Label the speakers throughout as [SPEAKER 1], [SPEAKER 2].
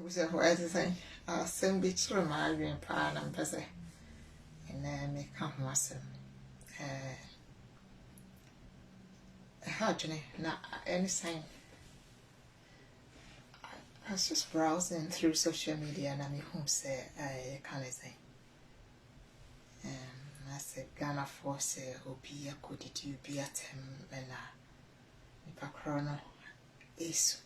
[SPEAKER 1] was a word to say, I'll soon be true, my grandpa and busy, and then me come was how do you not anything? I was just browsing through social media and I'm home say I can't say. I said Ghana for say Obia could it you be at him and Nipacrono is.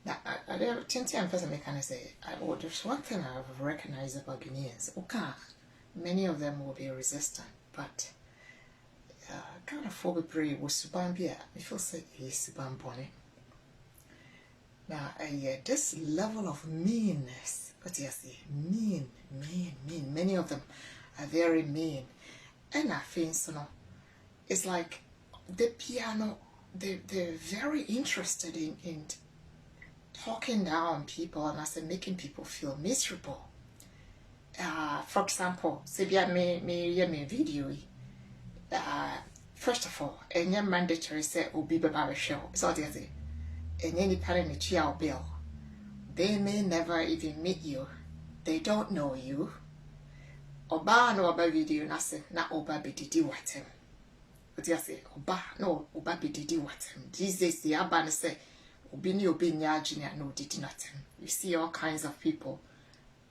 [SPEAKER 1] Now, I don't think I'm person can say, there's one thing I've recognized about Ghanaians. Okay, many of them will be resistant, but Ghana for the brave was Subambia. I feel say he's Subamboni. Now, this level of meanness, what do you say? Mean. Many of them are very mean. And I think so. It's like the piano, they're very interested in talking down people and I say making people feel miserable. For example, say me video. First of all, any mandatory say obi baba show. So they say, any parent child bill. They may never even meet you. They don't know you. Oba no oba video na say na oba be didi what him. What you say? Oba no oba be didi what him. These days the aba say obi ni obi nyajine no didi nothing. You see all kinds of people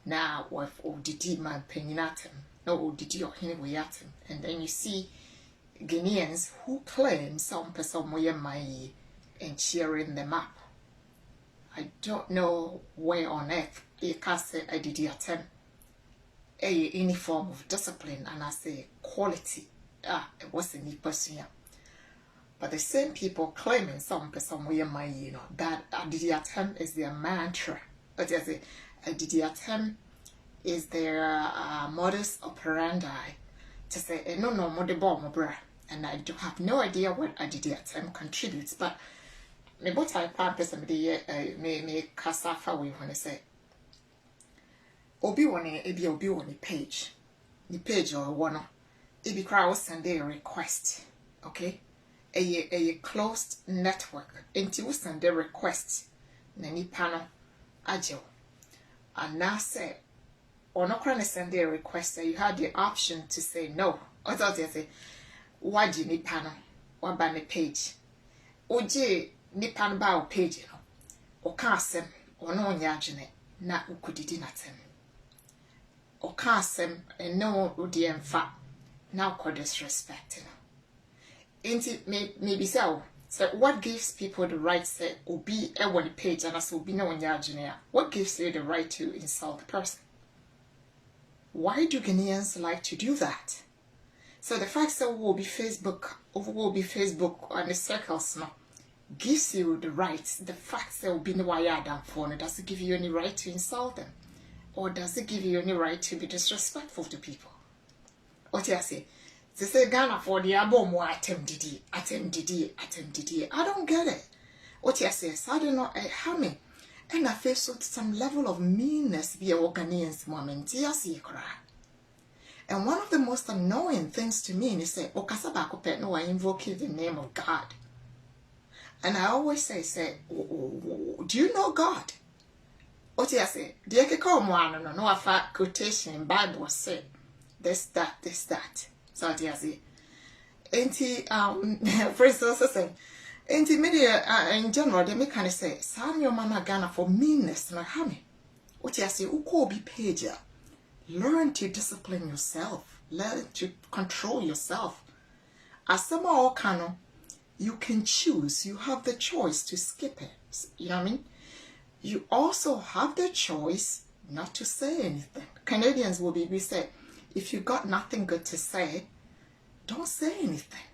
[SPEAKER 1] now with didi man penny at him. No didi or anyway at him. And then you see Ghanaians who claim some person way money and cheering them up. I don't know where on earth you can say I did attempt any form of discipline and I say quality. It wasn't any person. But the same people claiming some person way money, that I did attempt is their mantra. But I say I did attempt is their modus operandi to say no more the bomb bra. And I do have no idea what I did attempt contributes, but me what I purpose me casafa we when I say obi one page or one it be crowd send a request, okay, a closed network into we send a request nani panel agile and now say or not trying to send a request you had the option to say no or they say why do you need panel what by the page oje nipan ba o page no o ka asem ono onya agene na ukudidi natem o ka asem no odi emfa na ko disrespect no inti maybe so what gives people the right say obi e won the page and as obi na onya agene what gives you the right to insult the person? Why do Ghanaians like to do that? So the fact that will be Facebook and the circles no gives you the right. The fact that will be no wire down for does it give you any right to insult them? Or does it give you any right to be disrespectful to people? What do I say? They say Ghana for the album attempt didi. I don't get it. What do I say? So I don't know how me. And I feel so some level of meanness via Ghanaians moment. And one of the most annoying things to me is say, Okasabako pet no, I invoke the name of God. And I always say, do you know God? What do I say? Do you call one no a fact quotation in Bible say this, that. So do I say? For instance, say, media in general, they make kind of say, Samuel Mama Ghana for meanness, no hammy. What do I say? Uko be pager. Learn to discipline yourself. Learn to control yourself. As some more canon, you can choose. You have the choice to skip it. You know what I mean? You also have the choice not to say anything. Canadians will be say, if you got nothing good to say, don't say anything.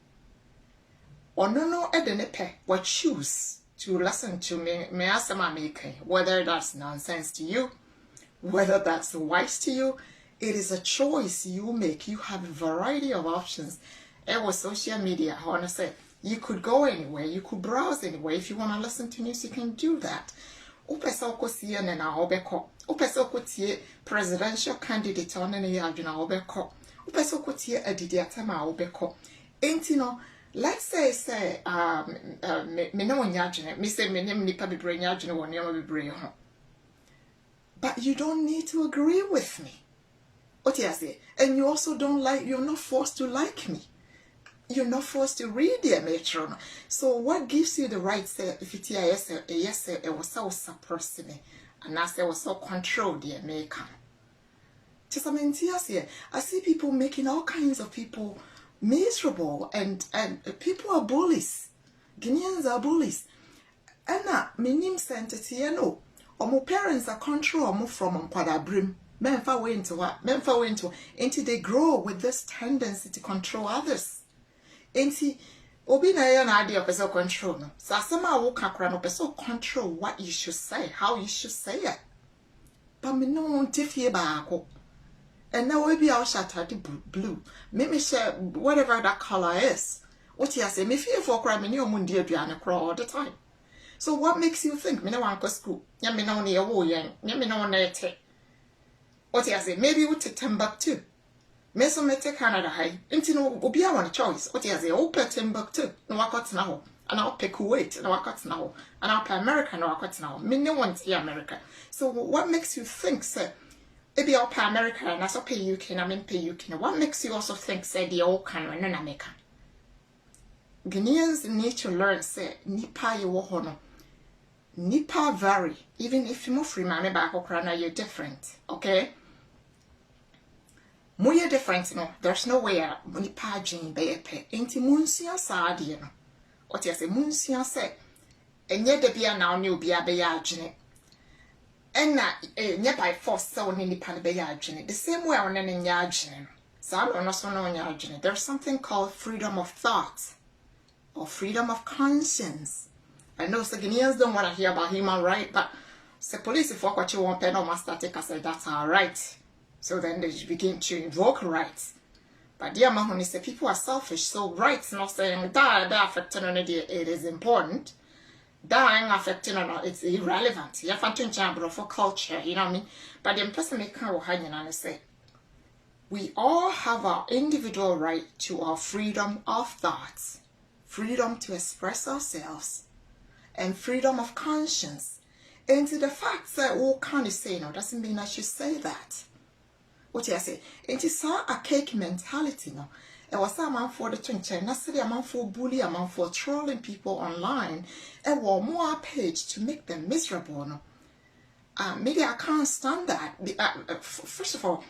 [SPEAKER 1] Or no, what choose to listen to me ask them making, whether that's nonsense to you, whether that's wise to you. It is a choice you make. You have a variety of options. And with social media, I want to say, you could go anywhere, you could browse anywhere. If you want to listen to news, you can do that. Upesoko CNN na obeko. Upesoko tie presidential candidate on any yaduna obeko. Upesoko tie edidiatama obeko. Entino, let's say me no nyajene. Me say me nem nipa bebre nyajene won yama bebre ho. but you don't need to agree with me. What you say? And you also don't like, you're not forced to like me. You're not forced to read the metron. So what gives you the right say if it yes it was so suppress me and I say was so control the maker. Just I mean here I see people making all kinds of people miserable and people are bullies. Ghanaians are bullies. And now minim sentity no. Or my parents are control or from brim. Men far way into what? Men far way into until they grow with this tendency to control others. Enti obi na ya na ade opese control no. So asema wo kakra no opese control what you should say, how you should say it. But me no tifie baako. And now we be all shattered blue. Maybe share whatever that color is. What you say? Me fear for crime me no mundi aduane kro all the time. So what makes you think me no wan go school? Nya me no na ye wo yen. Nya me no na ete. What you say? Maybe we take Timbuktu. Me so me take Canada high. Inti no obi a one choice. What you say? O pe Timbuktu. No wakot na ho. And I'll pick Kuwait. No wakot na ho. And I'll pay America. No wakot na ho. Me no want to America. So what makes you think say? Maybe I'll pay America and I so pay UK and I mean pay UK. Now what makes you also think say the old can and America? Ghanaians need to learn say nipa ye wo hono. Nipa vary. Even if you move free mame back or you're different. Okay? Moye different, no. There's no way nipa jing be a pe. Ain't munsia sad, you know. What you say, munsia say. And yet the beer now new be a jine. And na by force so nipa be jine. The same way on any yajine. So I don't know so no yajine. There's something called freedom of thought or freedom of conscience. I know the Ghanaians don't want to hear about human rights, but the police if what you want no master take us say that's our right. So then they begin to invoke rights. But dear Mahoney say people are selfish, so rights not saying that affecting on it is important. That affecting on it's irrelevant. You have to change for culture, you know what I mean? But the person may come and say we all have our individual right to our freedom of thoughts, freedom to express ourselves, and freedom of conscience. And to the fact that all can't say no doesn't mean I should say that. What you say? It is a cake mentality no. It was a man for the twinkle, not say a man for bully, a man for trolling people online, and one more page to make them miserable. No, maybe I can't stand that. First of all,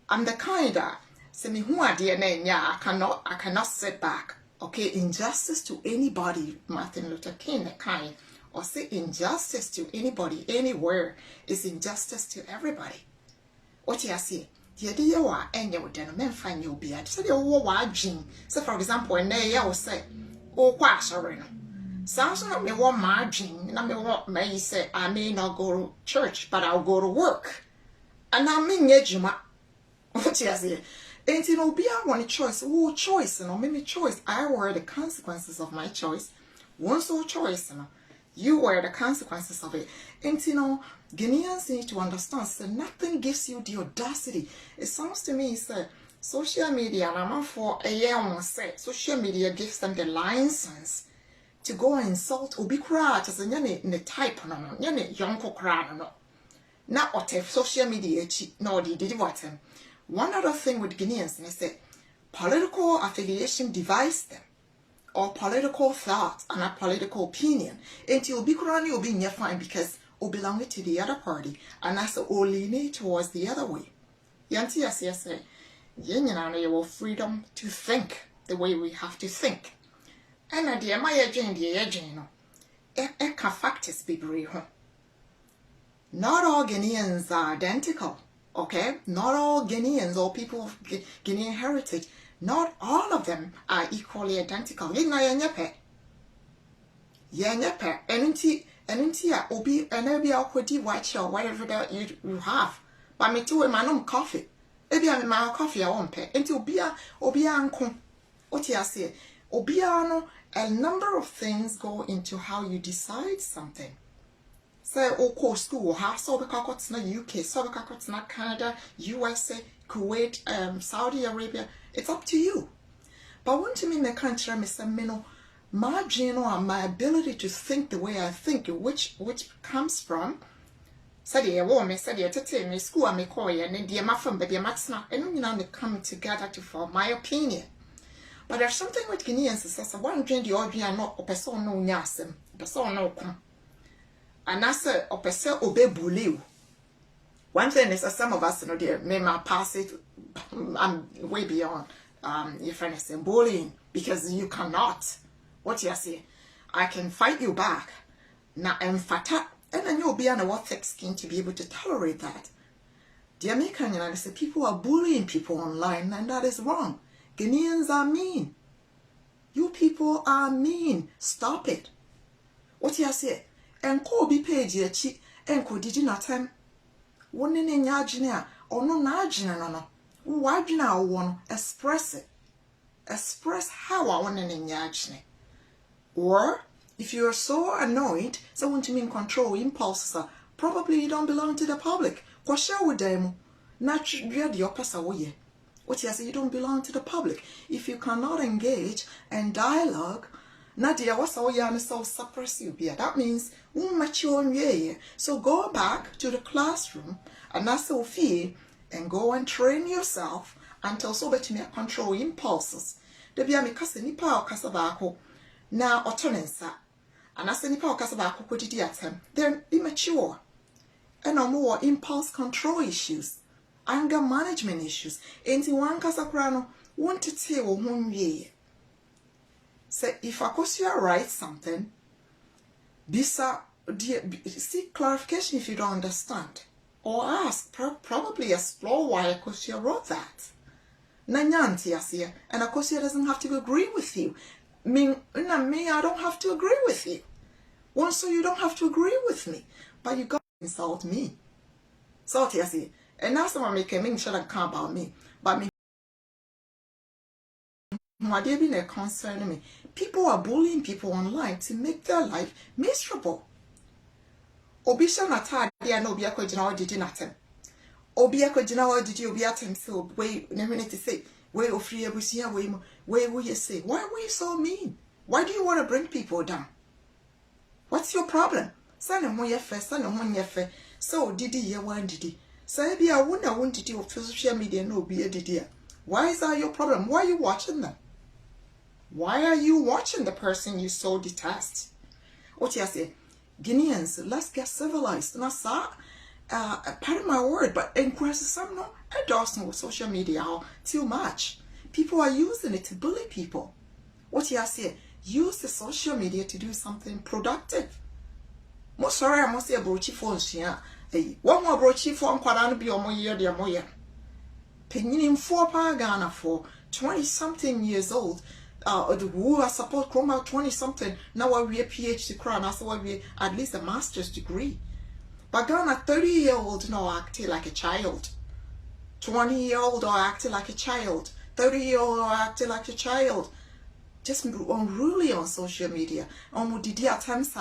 [SPEAKER 1] I'm the kind that say me who are DNA. Yeah, I cannot sit back. Okay, injustice to anybody, Martin Luther King, the kind, or say injustice to anybody, anywhere, is injustice to everybody. What you say? The idea you are and you would then men find you be at. So the old watching. So for example, and there you will say, oh, quite sorry. Sounds like me want margin, and I may what may say, I may not go to church, but I'll go to work. And I mean, Yejima. What you say? And you know, be I want a choice. Oh, choice, you know, maybe choice. I wear the consequences of my choice. One so choice, you know. You wear the consequences of it. And you know, Ghanaians need to understand that nothing gives you the audacity. It sounds to me that social media, and I'm for a year on say, social media gives them the license to go and insult Obikra as a nyane in the type no nyane yonko kra no. Not what if social media no did what him. One other thing with Ghanaians is that political affiliation divides them. Or political thought and a political opinion. And you'll be currently will be in your fine because you belong to the other party and that's all leaning towards the other way. Yanti as you say, you have freedom to think the way we have to think. And at the Maya Jane, the agent, eka factors be brave. Not all Ghanaians are identical, okay? Not all Ghanaians or people of Ghanaian heritage. Not all of them are equally identical. Yenyepe. Enunti obi enebi akwedi watch or whatever that you have. But me too manum coffee. Ebi am my coffee I won't pay. Enti obi anko. Oti ase. Obi no a number of things go into how you decide something. Say oko school ha so be kakot na UK, so be kakot na Canada, USA, Kuwait, Saudi Arabia. It's up to you. But when to me, my country, Mr. Mino, my ability to think the way I think, which comes from said ye woman said ye to me school I may call ye and dear muffin but dear matsna and you know they come together to form my opinion. But there's something with Ghanaians says one drink the ordinary not a person no nyasem, a person no come. And I said a person obey bully. One thing is that some of us, you know, dear, may pass it. I'm way beyond your friend is saying bullying because you cannot. What you say? I can fight you back. Now I'm fata, and then you'll be on a thick skin to be able to tolerate that. The American, you know, say people are bullying people online, and that is wrong. Ghanaians are mean. You people are mean. Stop it. What you say? And Kobe page your cheek and could did you not time? One in yajina or no najina no. Wajina one express it. Express how I want in yajine. Or if you are so annoyed, so want to mean control impulses, probably you don't belong to the public. What shall we do? Naturally, the opposite way. What you say, you don't belong to the public. If you cannot engage and dialogue, Nadia, what's all you so suppress you? That means so go back to the classroom and that's so fee and go and train yourself until so that you may control impulses. The be a mikasa nipa okasabako na otonensa. And as nipa okasabako kudidi atem, they're immature. And no more impulse control issues, anger management issues. Enti one kasakrano want to tell ye. Say if I cause you write something, seek clarification if you don't understand. Or ask, probably explore why Akosia wrote that. Nanyanti Asia, and Akosia doesn't have to agree with you. Me, I don't have to agree with you. Once so you don't have to agree with me. But you got to insult me. So Asia, and now someone make a mean shouldn't come about me. But me what they been a concern to me. People are bullying people online to make their life miserable. Obisha nata dia no bia kwagina did natem. Obia kwagina did you bia tem so way never to say way of free abusia way will you say why are we so mean? Why do you want to bring people down? What's your problem? Sana mo ye fe sana mo ye fe so didi ye wan didi. Say bia won didi of social media no bia didi. Why is that your problem? Why are you watching them? Why are you watching the person you so detest? What you say? Ghanaians, let's get civilized. And I saw, pardon my word, but in some no endorsing with social media too much. People are using it to bully people. What you say? Use the social media to do something productive. Most sorry, I must say a broachy phone. One more broachy phone, quadran be on year, dear moya. Penning 4 Ghana for 20-something years old. Who are supposed to come out 20-something, now we a PhD crown, that's why we at least a master's degree. But Ghana 30-year-old now acting like a child. 20-year-old or acting like a child. 30-year-old or acting like a child. Just unruly on social media. Did you attempt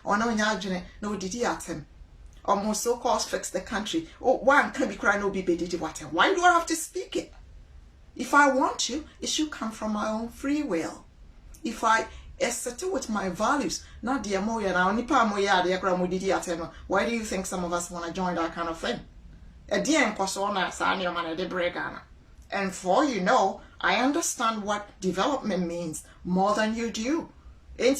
[SPEAKER 1] or no did you attempt? Almost so-called fix the country. Oh, one can be crying no be did what? Why do I have to speak it? If I want to, it should come from my own free will. If I settle with my values, not the amoya now, nipa moya the agramudidi atema. Why do you think some of us want to join that kind of thing? A dear persona sanya man de bregana. And for you know, I understand what development means more than you do. I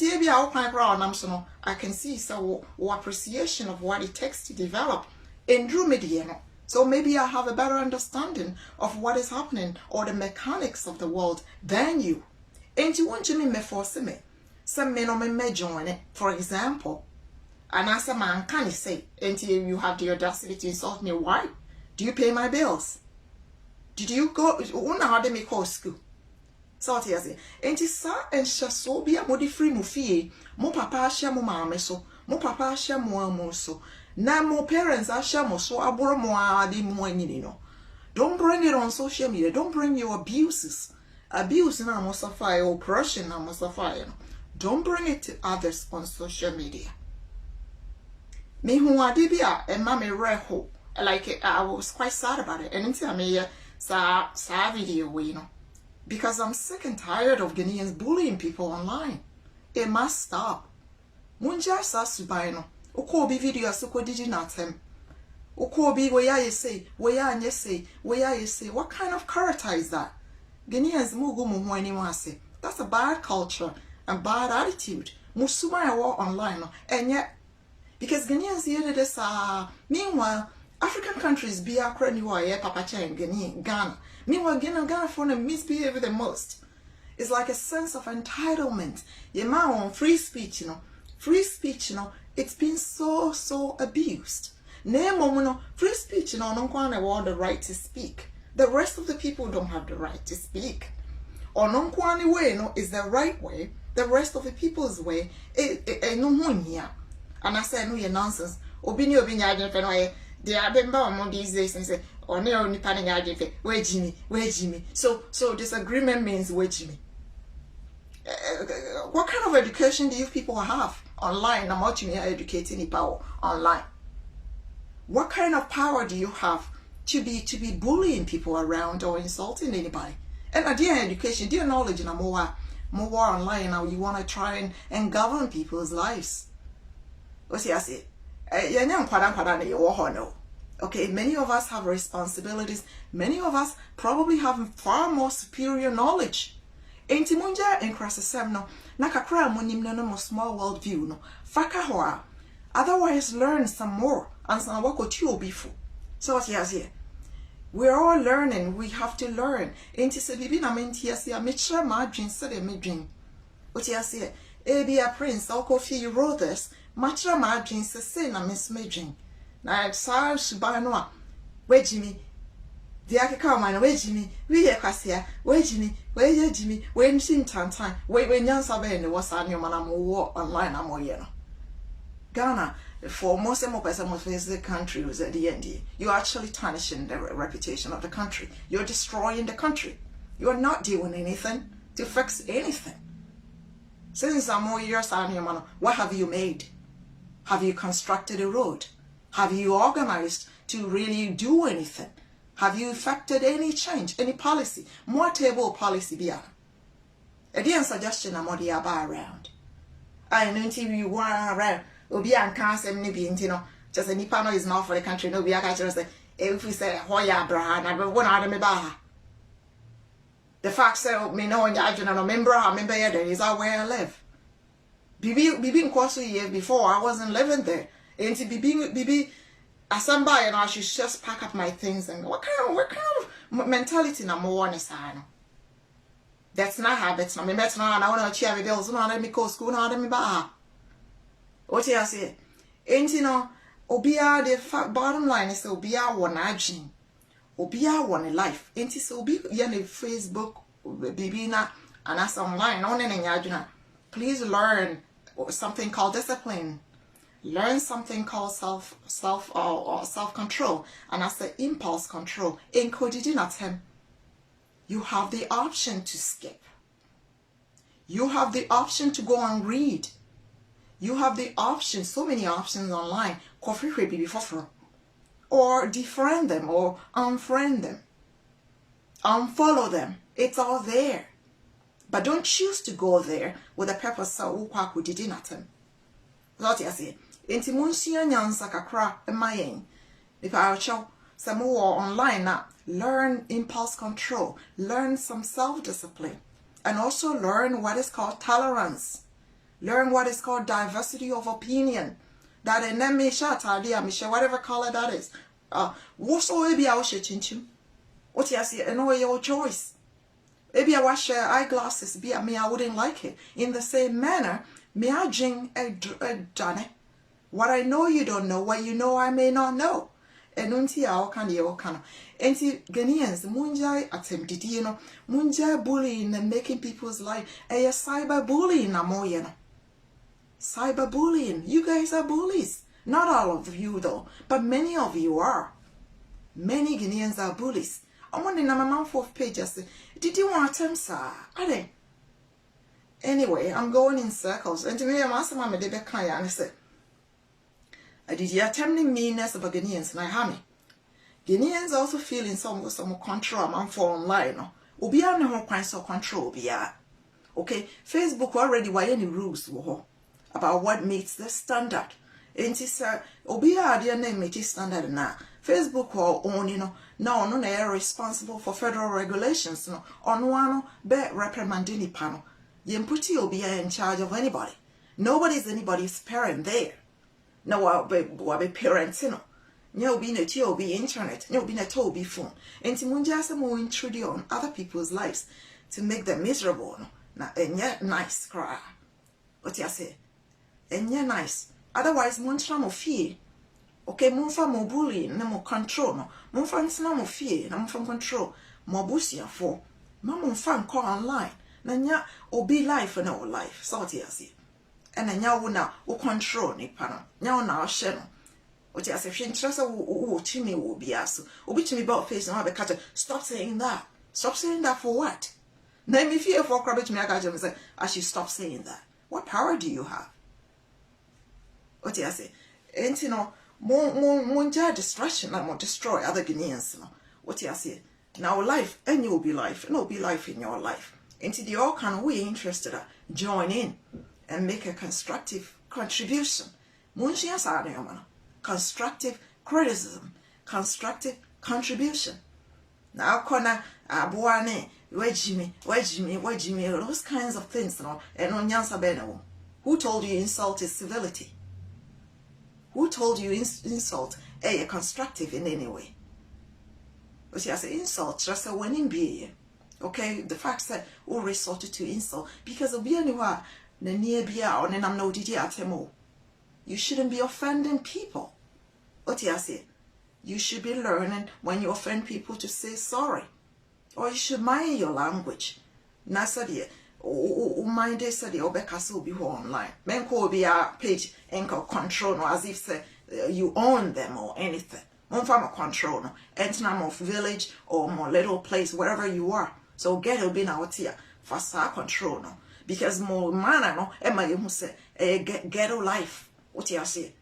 [SPEAKER 1] can see so appreciation of what it takes to develop in Drumidiano. So maybe I have a better understanding of what is happening or the mechanics of the world than you. And you want to me force me. Some men or may join it, for example. And as a man can say, until you have the audacity to insult me, why? Do you pay my bills? Did you go how they make school? So I say, and it's and so be a modi free mufi, mo papa share mo mama so, mo papa share mo so. Now more parents are shamo so aboro mo adi mo no. Don't bring it on social media. Don't bring your abuses. Abuse na mo safai, oppression na mo safai. Don't bring it to others on social media. Me who adibia and mommy reho. Like it, I was quite sad about it. And until me sa video we know. Because I'm sick and tired of Ghanaians bullying people online. It must stop. Munja sa subaino. Uko bi video suko didi natem. Okobi, where you say, where you say, where you say. What kind of character is that? Ghanaians mugu anyone say. That's a bad culture and bad attitude. Musuma I walk online, and yet because Ghanaians hear this meanwhile, African countries be a cranny wire, Papa Chang, Ghana. Meanwhile, Ghana for them misbehave the most. It's like a sense of entitlement. Your man on free speech, free speech, it's been so abused. Name free speech, don't want the right to speak. The rest of the people don't have the right to speak. Or non way, is the right way. The rest of the people's way, no one here. And I say, no, you're nonsense. Obini, they are been these days and say, or no, only panning agent, where Jimmy. So disagreement means where Jimmy. What kind of education do you people have online? I'm watching you educating people online. What kind of power do you have to be bullying people around or insulting anybody? And dear education, dear knowledge, and more online now. You want to try and govern people's lives. What's I say? Okay, many of us have responsibilities. Many of us probably have far more superior knowledge. Enti munja enkrasesem no nakakra monim no small world view no faka hoa. Otherwise learn some more and some work with you before. So what yes here. We're all learning. We have to learn. Enti se bibi na menti yasi a mitra ma dream said a dream. What yasi ebi a prince or coffee you wrote this matra ma dream se na miss me dream. Na sa subano where Jimmy the Akaka man, where Jimmy, we are Cassia, where Jimmy, when sing time, when young Saben was on your man, I'm war online, I'm more yellow. Ghana, for most of the country was at the end. You're actually tarnishing the reputation of the country. You're destroying the country. You're not doing anything to fix anything. Since I'm more years on your man, what have you made? Have you constructed a road? Have you organized to really do anything? Have you effected any change, any policy? More table policy bia. A dear suggestion I'm already around. I know you want around. Obi and cancer maybe just any panel is not for the country. No, we are catching say if we say Hoya Abraham, I will one out of me baha. The fact that me know I don't remember there is where I live. Bibi Kwasu year before I wasn't living there. And to Bibi Asamba and I should just pack up my things and go. What kind of mentality na mo want is I know. That's not habits. No, me met now and I want to achieve bills. No, let me go school. No, let me buy. What you say? Ain't obia the bottom line is obia one aging. Obia one life. Ain't it so big? Yani Facebook, Bibina, and us online. No, please learn something called discipline. Learn something called self-control, and as the impulse control. Encoded in at him. You have the option to skip. You have the option to go and read. You have the option, so many options online. Coffee before, or defriend them, or unfriend them, unfollow them. It's all there, but don't choose to go there with a purpose. So who did it at him? What you say? Inti munsia nyansa kakra emayen. If I show some more online now, learn impulse control, learn some self-discipline, and also learn what is called tolerance. Learn what is called diversity of opinion. That and then me share whatever color that is. What's all be our chinchu? What you say? And your choice. Maybe I wash eyeglasses. Be me, I wouldn't like it. In the same manner, me I drink a done. What I know you don't know, what you know I may not know. And unti ya okana ye okana. Enti Ghanaians, munjai attempted, munjai bullying and making people's life a cyber bullying na mo cyber bullying. You guys are bullies. Not all of you though, but many of you are. Many Ghanaians are bullies. I'm wondering on my 4th page, I said, did you want them, sir? Are they? Anyway, I'm going in circles. And to me, I'm asking my Debe Kaya, and I said, did you attempt meanness of Ghanaians? And I have me. Ghanaians also feeling some control man for online. Ubia no kinds of control. Okay, Facebook already why any rules about what meets the standard. And it's Ubia their name meets standard now.
[SPEAKER 2] Facebook or own, no they're responsible for federal regulations, on one be reprimanding panel. Yemputi will be in charge of anybody. Nobody's anybody's parent there. No, I'll be parents, No be net you'll be internet, no be net all be phone. And Timunjasa more intrude on other people's lives to make them miserable. Now, and yet nice cry. What you say? And yet nice. Otherwise, Montra mo fear. Okay, Monfa mo bullying, no more control, no. Monfa nsna mo fear, no more control. Mo busia for. Mamon fan call online. Nanya obi life and our life. So what you say? And then now na o control ni panel. Now na share. What you say? If you interest o chimi will be asked. Obi chimi about face and have a catch. Stop saying that. Stop saying that for what? Name me fear for crabbe to me. I got you say I should stop saying that. What power do you have? What you say? Ain't more distraction and more destroy other Ghanaians. What you say? Now life and you'll be life and it'll be life in your life. Into the all kind of way interested join in and make a constructive contribution. Constructive criticism, constructive contribution. Now corner abuane, wejimi, those kinds of things, and on yansa beno. Who told you insult is civility? Who told you insult a constructive in any way? But you say insult, just a winning be. Okay, the fact that we resorted to insult because of being what the near bia or then I'm no DD. You shouldn't be offending people. What you say? You should be learning when you offend people to say sorry. Or you should mind your language. Nasadi mind they said the obekasa will be online. Men will be a page and control no as if say you own them or anything. Mon farm control no. Entnam of village or more little place wherever you are. So get will be now here for control no. Because more man no Emma you say ghetto life. What you say?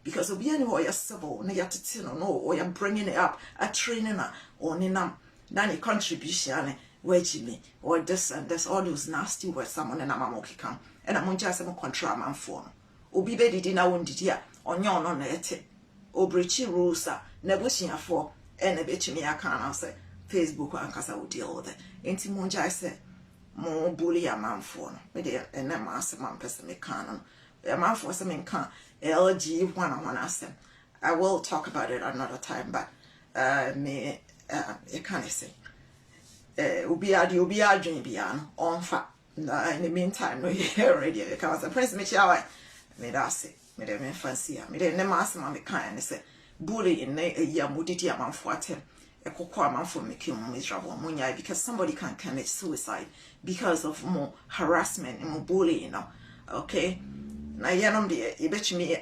[SPEAKER 2] Because obi any or civil na yatitino no or you're bringing it up a training or ninam nani contribution wage me or this and this all those nasty words someone and I'm okay come and I'm just some control man for obi be did na won did ya on your no na ete obrechi rules nebushia for and a bit me I can say Facebook and kasa will deal with it enti monja say mo bully a man for me there and them ask man person me can a man for some can LG one asem. I will talk about it another time, but me you can't say ubi dream beyond on fat. In the meantime, no hear radio because the prince me shower me that's it. Me de me fancy me de never ask me kind say bully in a year mudity a man for him. A cocoa man for making miserable munya because somebody can commit suicide because of more harassment and more bullying, okay. Now, you bet me,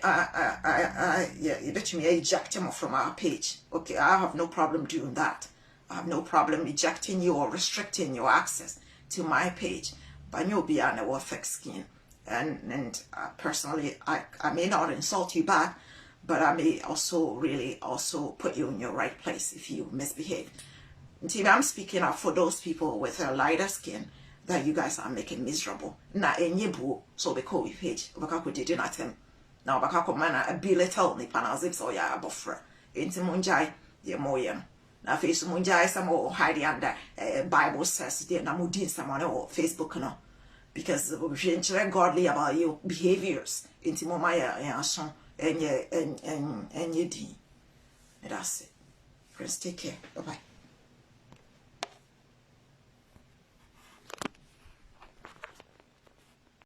[SPEAKER 2] eject him from our page. Okay, I have no problem doing that. I have no problem ejecting you or restricting your access to my page. But you'll be on a thick skin. And personally, I may not insult you back, but I may also put you in your right place if you misbehave. Until I'm speaking up for those people with a lighter skin that you guys are making miserable. Na enye bu so be call you page. Baka ko didi na tem. Na baka ko mana a belittle ni panazip so ya abofra. Enti munjai ye moyem. Na face munjai some hide under Bible says there na mudin someone or Facebook no. Because we godly about your behaviors. Enti momaya ya son enye di. That's it. Friends, take care. Bye bye.